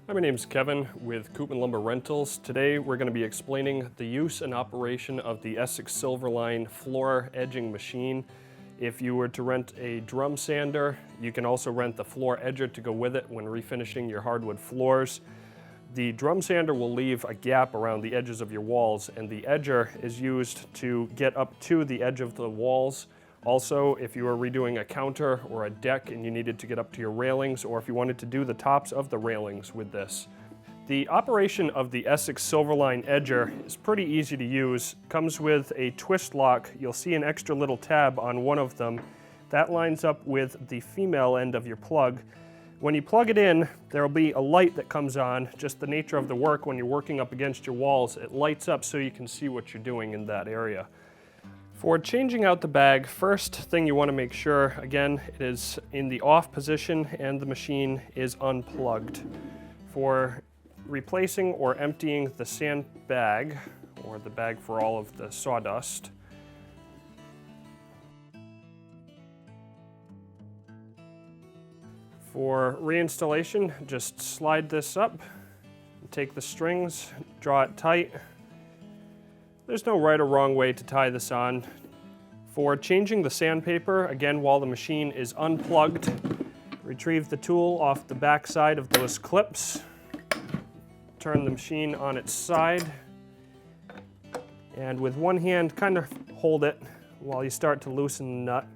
Hi, my name's Kevin with Koopman Lumber Rentals. Today we're going to be explaining the use and operation of the Essex Silverline floor edging machine. If you were to rent a drum sander, you can also rent the floor edger to go with it when refinishing your hardwood floors. The drum sander will leave a gap around the edges of your walls, and the edger is used to get up to the edge of the walls. Also, if you were redoing a counter or a deck and you needed to get up to your railings, or if you wanted to do the tops of the railings with this. The operation of the Essex Silverline edger is pretty easy to use. Comes with a twist lock. You'll see an extra little tab on one of them. That lines up with the female end of your plug. When you plug it in, there will be a light that comes on. Just the nature of the work, when you're working up against your walls, it lights up so you can see what you're doing in that area. For changing out the bag, first thing you want to make sure, again, it is in the off position and the machine is unplugged. For replacing or emptying the sand bag, or the bag for all of the sawdust, for reinstallation, just slide this up, take the strings, draw it tight. There's no right or wrong way to tie this on. For changing the sandpaper, again, while the machine is unplugged, retrieve the tool off the back side of those clips, turn the machine on its side, and with one hand, kind of hold it while you start to loosen the nut.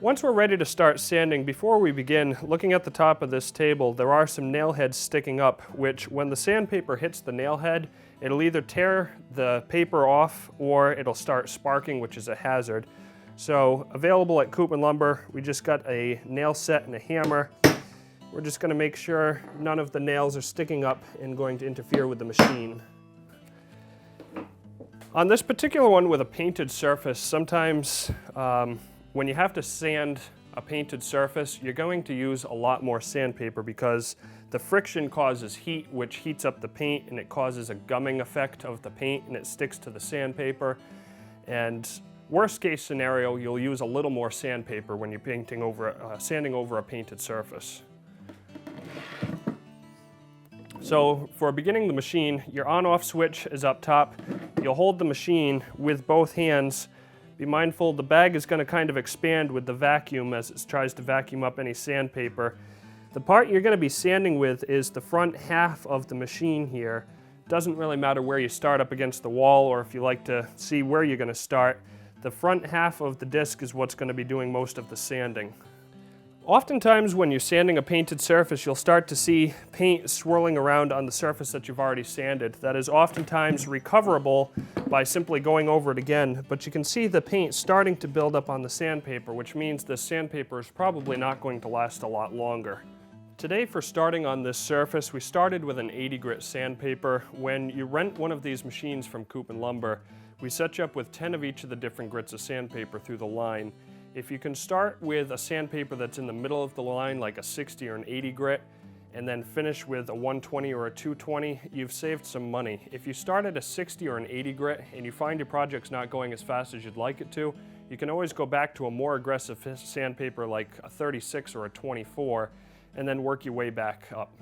Once we're ready to start sanding, before we begin, looking at the top of this table, there are some nail heads sticking up, which when the sandpaper hits the nail head, it'll either tear the paper off or it'll start sparking, which is a hazard. So available at Koopman Lumber, we just got a nail set and a hammer. We're just going to make sure none of the nails are sticking up and going to interfere with the machine. On this particular one with a painted surface, sometimes when you have to sand a painted surface, you're going to use a lot more sandpaper because the friction causes heat, which heats up the paint, and it causes a gumming effect of the paint, and it sticks to the sandpaper. And worst case scenario, you'll use a little more sandpaper when you're sanding over a painted surface. So for beginning the machine, your on-off switch is up top. You'll hold the machine with both hands. Be mindful the bag is going to kind of expand with the vacuum as it tries to vacuum up any sandpaper. The part you're going to be sanding with is the front half of the machine here. Doesn't really matter where you start up against the wall or if you like to see where you're going to start. The front half of the disc is what's going to be doing most of the sanding. Oftentimes when you're sanding a painted surface, you'll start to see paint swirling around on the surface that you've already sanded. That is oftentimes recoverable by simply going over it again, but you can see the paint starting to build up on the sandpaper, which means the sandpaper is probably not going to last a lot longer. Today, for starting on this surface, we started with an 80 grit sandpaper. When you rent one of these machines from Koopman Lumber, we set you up with 10 of each of the different grits of sandpaper through the line. If you can start with a sandpaper that's in the middle of the line, like a 60 or an 80 grit, and then finish with a 120 or a 220, you've saved some money. If you start at a 60 or an 80 grit and you find your project's not going as fast as you'd like it to, you can always go back to a more aggressive sandpaper like a 36 or a 24, and then work your way back up.